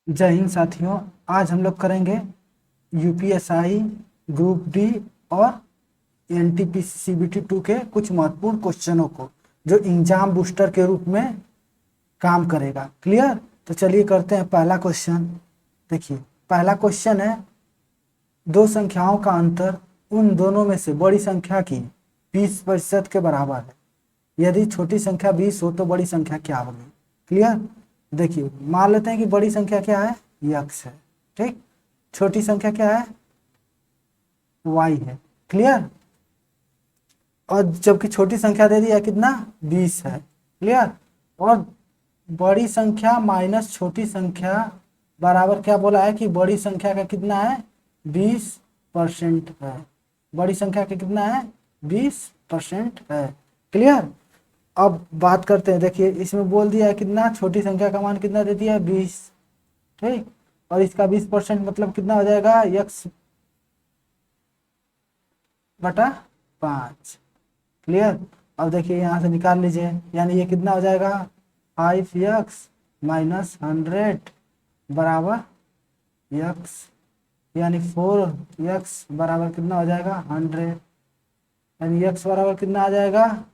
जय हिंद साथियों। आज हम लोग करेंगे यूपीएसआई ग्रुप डी और एनटीपीसी सीबीटी 2 के कुछ महत्वपूर्ण क्वेश्चनों को जो एग्जाम बूस्टर के रूप में काम करेगा। क्लियर? तो चलिए करते हैं पहला क्वेश्चन। देखिए, पहला क्वेश्चन है, दो संख्याओं का अंतर उन दोनों में से बड़ी संख्या की 20% के बराबर है। यदि छोटी संख्या 20 हो तो बड़ी संख्या क्या होगी? क्लियर? देखिए, मान लेते हैं कि बड़ी संख्या क्या है, यक्स है। ठीक, छोटी संख्या क्या है, वाई है। क्लियर? और जबकि छोटी संख्या दे दी है कितना, 20 है। क्लियर? और बड़ी संख्या माइनस छोटी संख्या बराबर क्या बोला है कि बड़ी संख्या का कितना है, 20% है। बड़ी संख्या का कितना है, 20% है। क्लियर? अब बात करते हैं। देखिए, इसमें बोल दिया है कितना, छोटी संख्या का मान कितना दे दिया है, 20। ठीक, और इसका 20% मतलब कितना हो जाएगा, यक्स बटा 5। क्लियर? अब देखिए यहाँ से निकाल लीजिए, यानी ये कितना हो जाएगा, 5x माइनस 100 बराबर यक्स, यानी 4x बराबर कितना हो जाएगा, 100। यानी यक्स बराबर कितना आ जाएगा,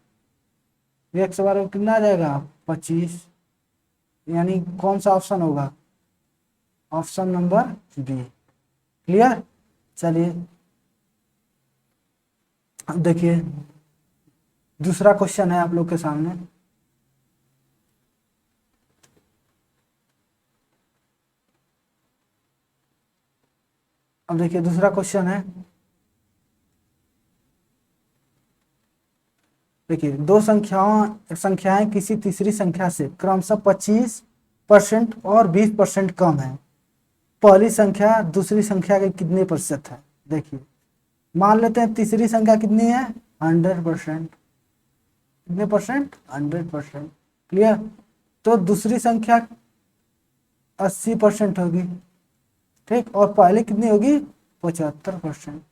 यक्स बराबर कितना आ जाएगा, 25। यानी कौन सा ऑप्शन होगा, ऑप्शन नंबर बी। क्लियर? चलिए अब देखिए, दूसरा क्वेश्चन है आप लोग के सामने। अब देखिए दूसरा क्वेश्चन है, देखिए दो संख्याएं किसी तीसरी संख्या से क्रमशः 25% और 20% कम है। पहली संख्या दूसरी संख्या के कितने प्रतिशत है? देखिए, मान लेते हैं तीसरी संख्या कितनी है, 100%। कितने परसेंट, 100%। क्लियर? तो दूसरी संख्या 80% होगी। ठीक, और पहले कितनी होगी, 75%।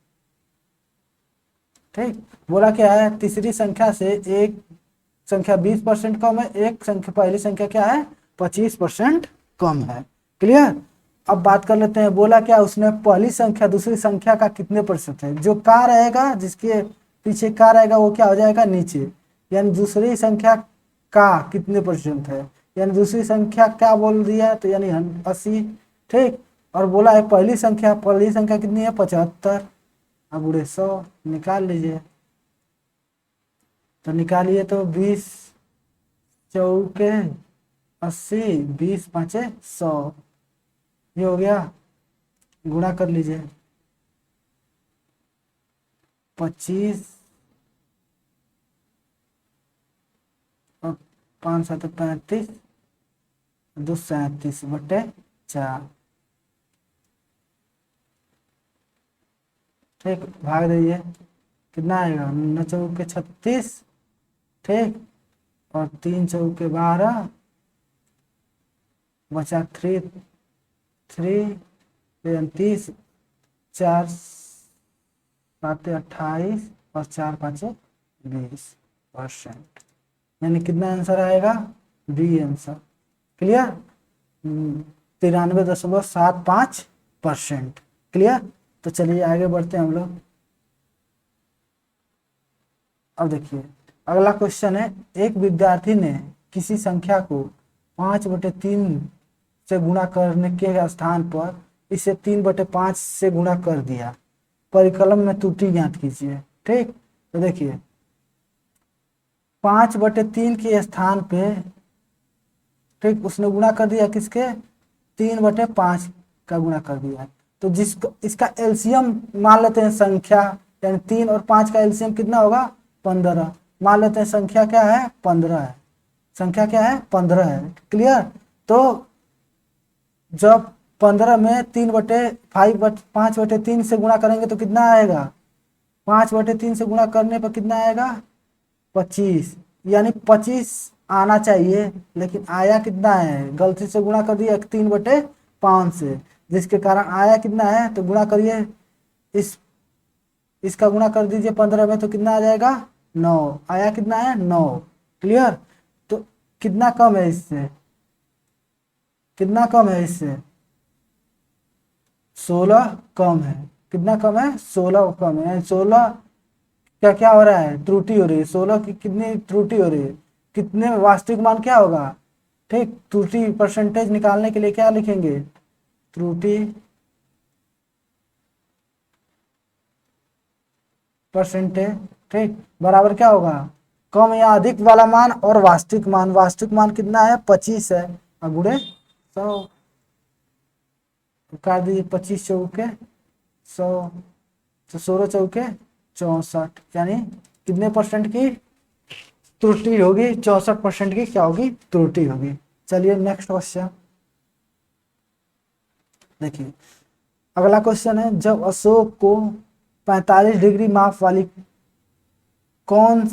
ठीक, बोला क्या है, तीसरी संख्या से एक संख्या 20% कम है, एक संख्या पहली संख्या क्या है, 25% कम है। क्लियर? अब बात कर लेते हैं, बोला क्या उसने, पहली संख्या दूसरी संख्या का कितने प्रतिशत है। जो का रहेगा, जिसके पीछे का रहेगा वो क्या हो जाएगा, नीचे। यानी दूसरी संख्या का कितने परसेंट है, यानी दूसरी संख्या क्या बोल दिया है, तो यानी 80। ठीक, और बोला है पहली संख्या कितनी है, 75। अब उड़े 100 निकाल लीजिए। तो निकालिए, तो 20 चौके 80, 20 पाँचे 100, ये हो गया। गुणा कर लीजिए, 25 और 5 7 35, 237/4। ठीक, भाग दीजिए, कितना आएगा, 9 चौके 36। ठीक, और 3 चौके 12, बचा 3 30, 4 7 28 और 4 5 20%। यानी कितना आंसर आएगा, बी आंसर। क्लियर? 93.75%। क्लियर? तो चलिए आगे बढ़ते हैं हम लोग। अब देखिए अगला क्वेश्चन है, एक विद्यार्थी ने किसी संख्या को 5/3 से गुणा करने के स्थान पर इसे 3/5 से गुणा कर दिया। परिकलन में त्रुटि ज्ञात कीजिए। ठीक, तो देखिए 5/3 के स्थान पे, ठीक, उसने गुणा कर दिया किसके, 3/5 का गुणा कर दिया। तो जिसको इसका एलसीएम मान लेते हैं संख्या, यानी 3 और 5 का एलसीएम कितना होगा, 15। मान लेते हैं संख्या क्या है, 15 है। संख्या क्या है, 15 है। क्लियर? तो जब 15 में 5/3 से गुणा करेंगे तो कितना आएगा, 5/3 से गुणा करने पर कितना आएगा, 25। यानी 25 आना चाहिए, लेकिन आया कितना है, गलती से गुणा कर दिया 3/5 से, जिसके कारण आया कितना है, तो गुणा करिए, इस इसका गुणा कर दीजिए 15 में, तो कितना आ जाएगा, 9। आया कितना है, 9। क्लियर? तो कितना कम है इससे, कितना कम है इससे, 16 कम है। कितना कम है? 16 कम है। 16 क्या क्या हो रहा है? त्रुटि हो रही है। 16 की कितनी त्रुटि हो रही है? कितने वास्तविक मान क्या होगा? ठीक, त्रुटि परसेंटेज निकालने के लिए क्या लिखेंगे? त्रुटि परसेंटेज, ठीक, बराबर क्या होगा? कम या अधिक वाला मान और वास्तविक मान। वास्तविक मान कितना है? 25 है, और गुणे 100। काट दीजिए, 25 चौके 100, तो 16 चौके 64, यानी कितने परसेंट की त्रुटि होगी? 64% की क्या होगी? त्रुटि होगी। चलिए नेक्स्ट क्वेश्चन देखिए। अगला क्वेश्चन है, जब अशोक को 45 डिग्री माप वाली कौन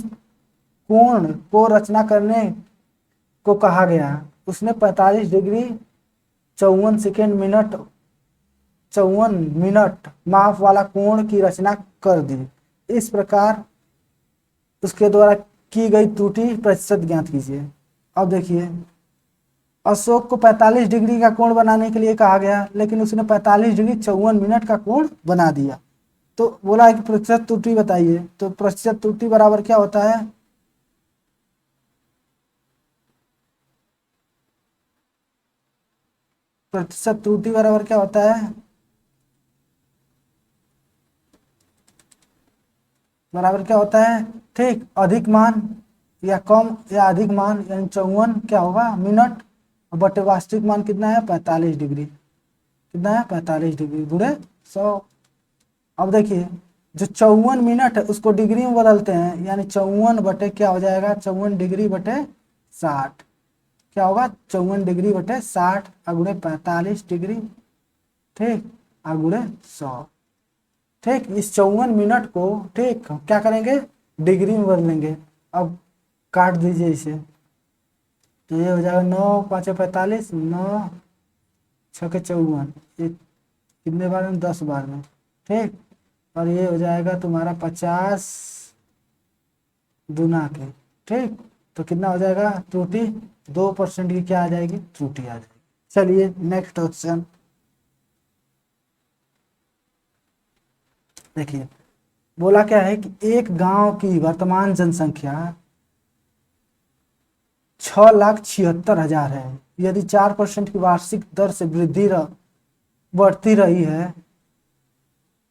कोण को रचना करने को कहा गया, उसने 45 डिग्री 54 मिनट माप वाला कोण की रचना कर दी। इस प्रकार उसके द्वारा की गई त्रुटि प्रतिशत ज्ञात कीजिए। अब देखिए, अशोक को 45 डिग्री का कोण बनाने के लिए कहा गया, लेकिन उसने 45 डिग्री 54 मिनट का कोण बना दिया। तो बोला है कि प्रतिशत त्रुटि बताइए। तो प्रतिशत त्रुटि बराबर क्या होता है? प्रतिशत त्रुटि बराबर क्या होता है? बराबर क्या होता है? ठीक, अधिक मान या कम या अधिक मान, यानी 54 क्या होगा मिनट, बटे वास्तविक मान कितना है? 45 डिग्री। कितना है? 45 डिग्री गुणे 100। अब देखिए, जो 54 मिनट है उसको डिग्री में बदलते हैं, यानी 54 बटे क्या हो जाएगा? 54 डिग्री बटे 60। क्या होगा? 54 डिग्री बटे 60 अगुणे 45 डिग्री, ठीक, अगुणे 100। ठीक, इस 54 मिनट को, ठीक, क्या करेंगे? डिग्री में बदलेंगे। अब काट दीजिए इसे, तो ये हो जाएगा 9 5 45, 9 6 के 54, ये कितने बार में? 10 बार में, ठीक। और ये हो जाएगा तुम्हारा 50 दूना के, ठीक। तो कितना हो जाएगा? त्रुटि 2% की क्या आ जाएगी? त्रुटि आ जाएगी। चलिए नेक्स्ट क्वेश्चन देखिए। बोला क्या है कि एक गांव की वर्तमान जनसंख्या 6,76,000 है। यदि 4% की वार्षिक दर से बढ़ती रही है,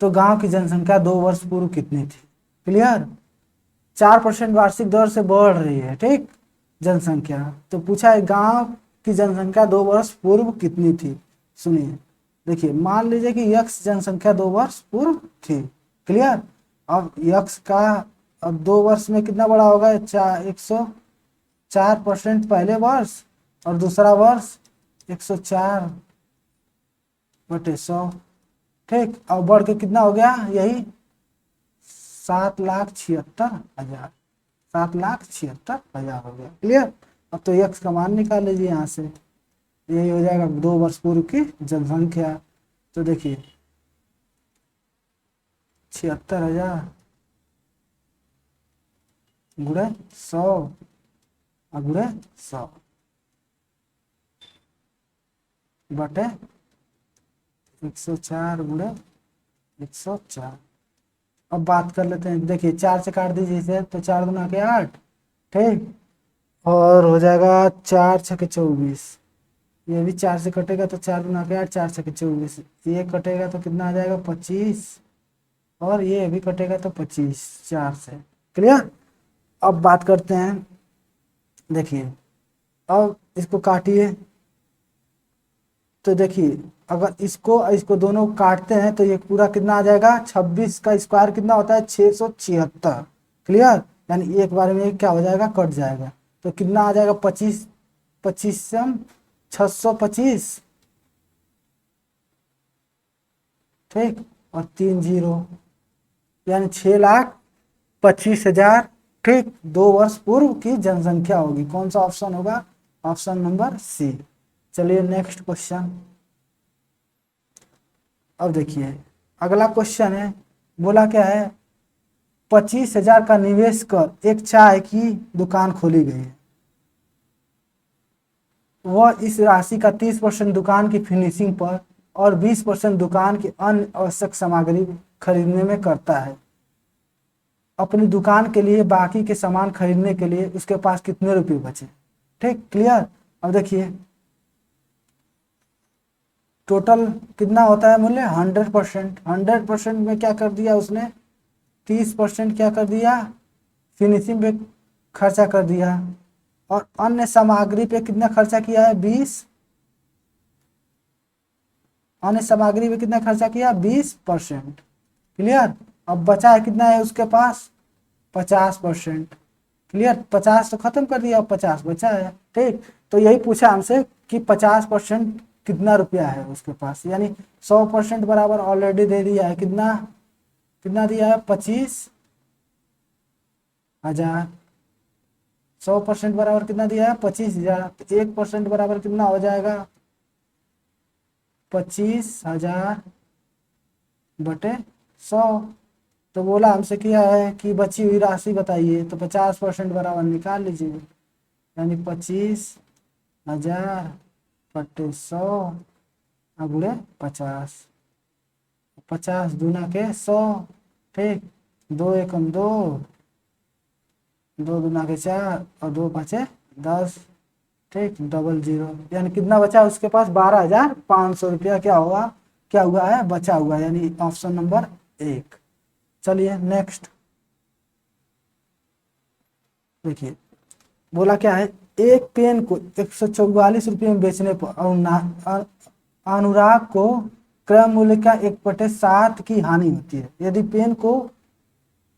तो गांव की जनसंख्या 2 वर्ष पूर्व कितनी थी? क्लियर? 4% वार्षिक दर से बढ़ रही है, ठीक, जनसंख्या। तो पूछा है गांव की जनसंख्या 2 वर्ष पूर्व कितनी थी। सुनिए, देखिए, मान लीजिए कि यक्स जनसंख्या 2 वर्ष पूर्व थी। क्लियर? अब यक्स का अब 2 वर्ष में कितना बड़ा होगा? 104% पहले वर्ष, और दूसरा वर्ष 104/100, ठीक। अब बढ़ के कितना हो गया? यही 7,76,000, 7,76,000 हो गया। क्लियर? अब तो यक्स का मान निकाल लीजिए यहाँ से, यही हो जाएगा 2 वर्ष पूर्व की जनसंख्या। तो देखिए 76,000 गुणे 100 गुणे 100 बटे 104 गुणे 104। अब बात कर लेते हैं। देखिए 4 से काट दीजिए इसे, तो 4 दूना के 8, ठीक, और हो जाएगा 4 छके 24। ये भी 4 से कटेगा तो 4 दूना के 8, 4 छके 24। ये कटेगा तो कितना आ जाएगा? 25, और ये भी कटेगा तो 25 4 से। क्लियर? अब बात करते हैं, देखिए, अब इसको काटिए। तो देखिए, अगर इसको इसको दोनों काटते हैं तो ये पूरा कितना आ जाएगा? 26 का स्क्वायर कितना होता है? 676। क्लियर? यानी एक बार में क्या हो जाएगा? कट जाएगा। तो कितना आ जाएगा? 25 25 625, ठीक, और 3 जीरो, यानी 6,25,000, ठीक, 2 वर्ष पूर्व की जनसंख्या होगी। कौन सा ऑप्शन होगा? Option number C. चलिए नेक्स्ट क्वेश्चन। अब देखिए, अगला क्वेश्चन है, बोला क्या है? 25,000 का निवेश कर एक चाय की दुकान खोली गई है। वह इस राशि का 30% दुकान की फिनिशिंग पर और 20% दुकान की अन्य आवश्यक सामग्री खरीदने में करता है। अपनी दुकान के लिए बाकी के सामान खरीदने के लिए उसके पास कितने रुपए बचे। ठीक, क्लियर। अब देखिए टोटल कितना होता है मूल्य 100%। 100% में क्या कर दिया उसने, 30% क्या कर दिया, फिनिशिंग पे खर्चा कर दिया, और अन्य सामग्री पे कितना खर्चा किया है, 20। अन्य सामग्री पे कितना खर्चा किया, 20%। क्लियर। अब बचा है कितना है उसके पास, 50%। क्लियर, 50 तो खत्म कर दिया, अब 50 बचा है। ठीक, तो यही पूछा हमसे कि 50% कितना रुपया है उसके पास, यानी 100% बराबर ऑलरेडी दे दिया है। कितना कितना दिया है, 25,000। 100% बराबर कितना दिया है, 25,000। तो 1% बराबर कितना हो जाएगा, 25,000 बटे 100। तो बोला हमसे क्या है कि बची हुई राशि बताइए, तो 50% बराबर निकाल लीजिए, यानी 25,000 बटे 100 गुणे 50। 50 दूना के 100। ठीक, 2 एकम 2, 2 दूना के 4 और 2 पाँचे 10। ठीक, 00, यानी कितना बचा उसके पास, 12,500 रुपया क्या होगा, क्या हुआ है, बचा हुआ है, यानी ऑप्शन नंबर 1। चलिए नेक्स्ट देखिए, बोला क्या है, एक पेन को 144 रुपये में बेचने पर अनुराग को क्रय मूल्य का 1/7 की हानि होती है। यदि पेन को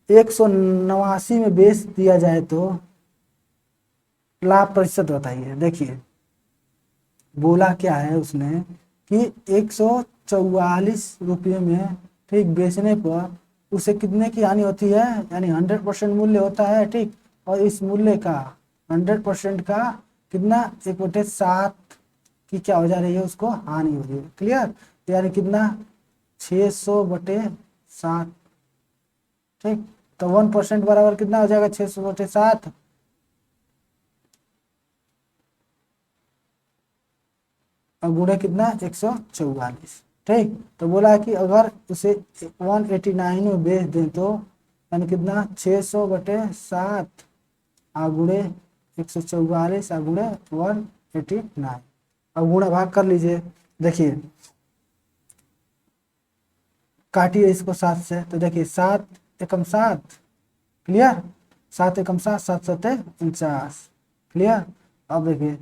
189 में बेच दिया जाए तो लाभ प्रतिशत बताइए। देखिए बोला क्या है उसने कि 144 रुपये में ठीक बेचने पर उसे कितने की हानि होती है, यानी 100% मूल्य होता है। ठीक, और इस मूल्य का 100% का कितना, 1/7 की क्या हो जा रही है, उसको हानि हो रही है। क्लियर, यानी कितना, 600/7। ठीक, तो 1% बराबर कितना हो जाएगा, 600/7, और गुणे कितना, 144। ठीक, तो बोला कि अगर उसे 189 में बेच दें तो यानी कितना, 600/7 गुणे 144 गुणे 189। अब गुणा भाग कर लीजिए। देखिए काटिए इसको 7 से, तो देखिए 7 एकम 7। क्लियर, 7 एकम 7, 7 सत्ते 49। क्लियर। अब देखिए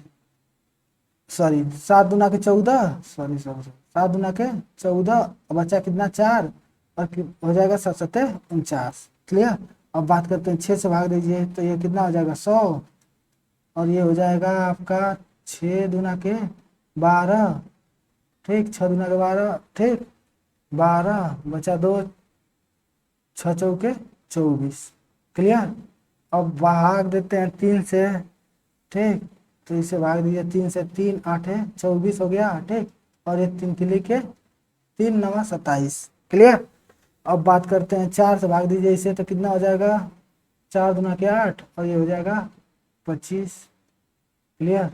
सॉरी 7 दूना के 14, सॉरी 7 दूना के 14, बचा कितना, 4, और हो जाएगा 7 सत्ते 49। क्लियर। अब बात करते हैं 6 से भाग दीजिए, तो ये कितना हो जाएगा, 100, और ये हो जाएगा आपका 6 दूना के 12। ठीक, 6 दूना के 12। ठीक, 12 बचा 2, 6 चौके 24। क्लियर। अब भाग देते हैं 3 से। ठीक, तो इसे भाग दीजिए 3 से, 3 8 24 हो गया। ठीक, और ये 3 किली के 3 9 27। क्लियर। अब बात करते हैं 4 से भाग दीजिए इसे, तो कितना हो जाएगा, 4 दूना के 8, और ये हो जाएगा 25। क्लियर।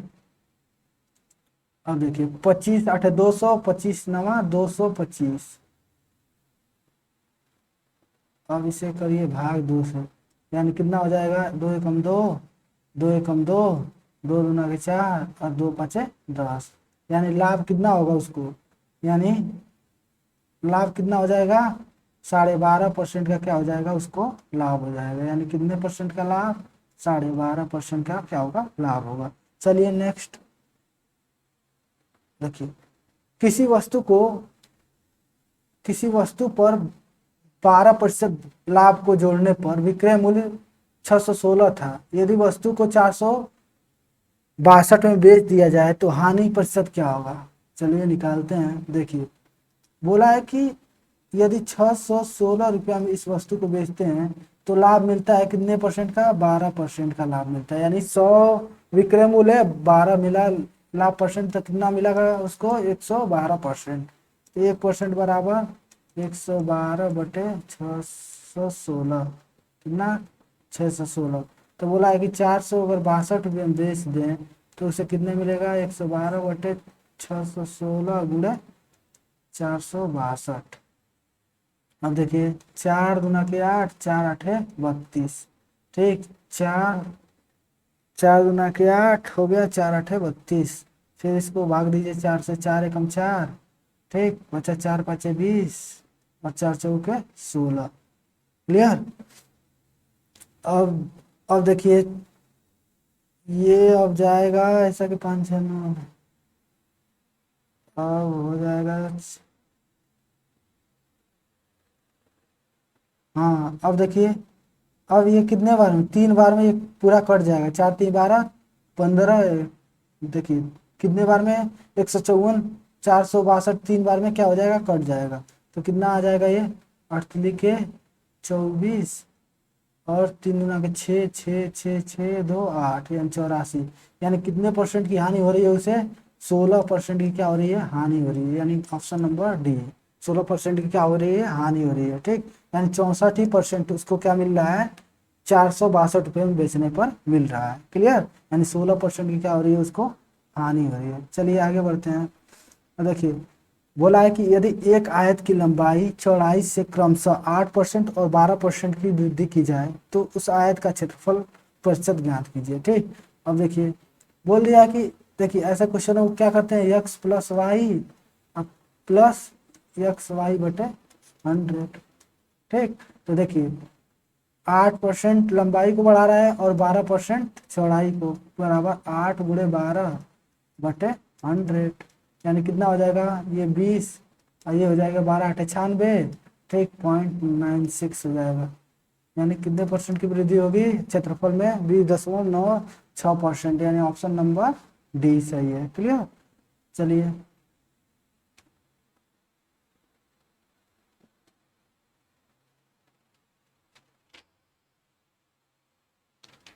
अब देखिए 25 8 200, 25 9 225। अब इसे करिए भाग 2 से, यानी कितना हो जाएगा, 2 एकम 2, 2 एकम 2, 2 दूना के 4, और 2 पाँचे 10। यानी लाभ कितना होगा उसको, यानी लाभ कितना हो जाएगा, 12.5% का क्या हो जाएगा, उसको लाभ हो जाएगा। यानी कितने परसेंट का लाभ, 12.5% का क्या होगा, लाभ होगा। चलिए नेक्स्ट देखिए, किसी वस्तु पर 12% लाभ को जोड़ने पर विक्रय मूल्य 616 था। यदि वस्तु को 462 में बेच दिया जाए तो हानि प्रतिशत क्या होगा। चलिए निकालते हैं। देखिए बोला है कि यदि 616 रुपया में इस वस्तु को बेचते हैं तो लाभ मिलता है कितने परसेंट का, 12% का लाभ मिलता है। यानी 100 विक्रय मूल्य है, 12 मिला लाभ परसेंट, तो कितना मिलेगा उसको, 112%। 1% बराबर 112/616, कितना, 616। तो बोला है कि 400 अगर 62 में बेच दें तो उसे कितने मिलेगा, 112/616 गुणे 462। अब देखिए 4 दूना के 8, 4 8 32। ठीक, 4 दूना के 8 हो गया, 4 8 32। फिर इसको भाग दीजिए 4 से, 4 एकम 4। ठीक, बचा 4 5 20 और 4 चौके 16। क्लियर। अब देखिए ये अब जाएगा ऐसा कि 5 6 9, अब हो जाएगा। हाँ अब देखिए, अब ये कितने बार में, 3 बार में ये पूरा कट जाएगा। 4 3 12 15। देखिए कितने बार में, 154। 462 3 बार में क्या हो जाएगा, कट जाएगा। तो कितना आ जाएगा ये, 8 के 24 और 3 गुना के 6 6 6 6 2 8 यानी 84। यानी कितने परसेंट की हानि हो रही है उसे, 16% की क्या हो रही है, हानि हो रही है। यानी ऑप्शन नंबर डी, 16% की क्या हो रही है, हानि हो रही है। ठीक, यानी 64% उसको क्या मिल रहा है, 462 में बेचने पर मिल रहा है। क्लियर। यानी 16% की क्या हो रही है, उसको हानि हो रही है। चलिए आगे बढ़ते हैं। देखिए बोला है कि यदि एक आयत की लंबाई चौड़ाई से क्रमशः 8% और 12% की वृद्धि की जाए तो उस आयत का क्षेत्रफल प्रतिशत ज्ञात कीजिए। ठीक, अब देखिए बोल दिया कि देखिए ऐसा क्वेश्चन है, क्या करते हैं, x plus y plus x y बटे 100। ठीक, तो देखिए 8% लंबाई को बढ़ा रहा है और 12% चौड़ाई को, बराबर 8 गुणे 12 बटे 100। यानी कितना हो जाएगा, ये 20 और ये हो जाएगा 12 8 96। ठीक, 0.96 हो जाएगा। यानी कितने परसेंट की वृद्धि होगी क्षेत्रफल में, 20.96%। यानी ऑप्शन नंबर डी सही है। क्लियर। चलिए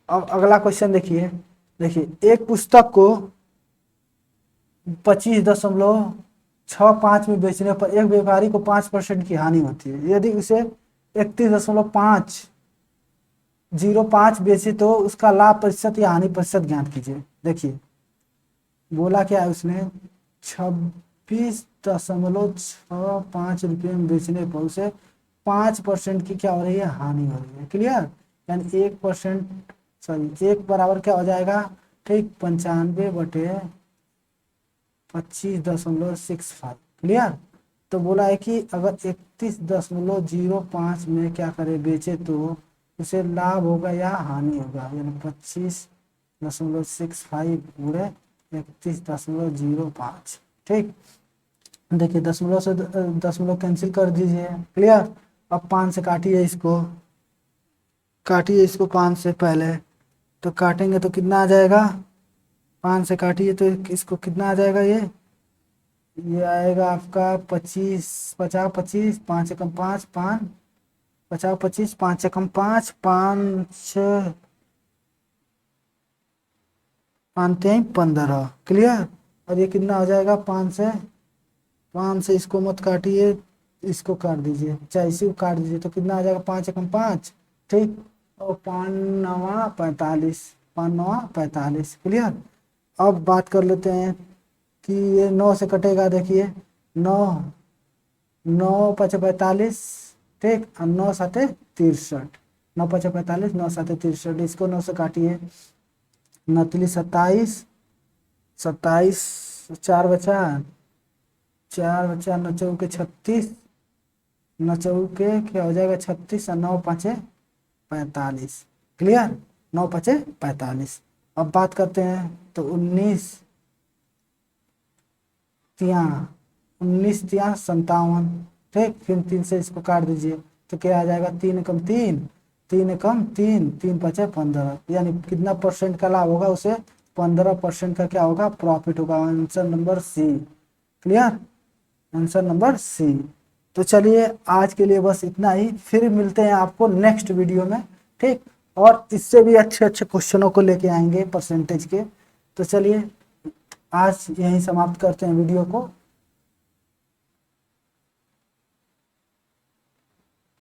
अब अगला क्वेश्चन देखिए। देखिए एक पुस्तक को 25.65 में बेचने पर एक व्यापारी को 5% की हानि होती है। यदि उसे 31.505 बेचे तो उसका लाभ प्रतिशत या हानि प्रतिशत ज्ञात कीजिए। देखिए बोला क्या है उसने, 26.65 रुपये में बेचने पर उसे 5% की क्या हो रही है, हानि हो रही है। क्लियर। यानी 1%, सॉरी 1 बराबर क्या हो जाएगा, ठीक 95 बटे 25.65। क्लियर। तो बोला है कि अगर 31.05 में क्या करे, बेचे तो उसे लाभ होगा या हानि होगा। यानी 25.65 गुणे 31.05। ठीक, देखिए दशमलव से दशमलव कैंसिल कर दीजिए। क्लियर। अब 5 से काटिए इसको, काटिए इसको 5 से पहले, तो काटेंगे तो कितना आ जाएगा, 5 से काटिए तो इसको कितना आ जाएगा, ये आएगा आपका 25 50 25 5 एकम 5 5 50 25 5 एकम 5 5 5 3 15। क्लियर। और ये कितना हो जाएगा, 5 से इसको मत काटिए, इसको काट दीजिए, चाहे इसी को काट दीजिए, तो कितना आ जाएगा, 5 एकम 5। ठीक, और 5 9 45, 5 9 45। क्लियर। अब बात कर लेते हैं कि ये 9 से कटेगा। देखिए 9 9 5 45। ठीक, और 9 7 63। 9 5 45, 9 7 63। इसको 9 से काटिए, 9 3 27, 27 4 बचा, 4 बचा, 9 चौके 36, 9 चौके क्या हो जाएगा 36 और 9 5 45। क्लियर। 9 5 45। अब बात करते हैं तो 19 तिया 19 तिया 57। ठीक, फिर 3 से इसको काट दीजिए तो क्या आ जाएगा, 3 एकम 3 3 एकम 3 3 5 15। यानी कितना परसेंट का लाभ होगा उसे, 15% का क्या होगा, प्रॉफिट होगा। Answer number C. Clear. Answer number C. तो चलिए आज के लिए बस इतना ही, फिर मिलते हैं आपको नेक्स्ट वीडियो में। ठीक, और इससे भी अच्छे अच्छे क्वेश्चनों को लेके आएंगे परसेंटेज के। तो चलिए आज यहीं समाप्त करते हैं वीडियो को।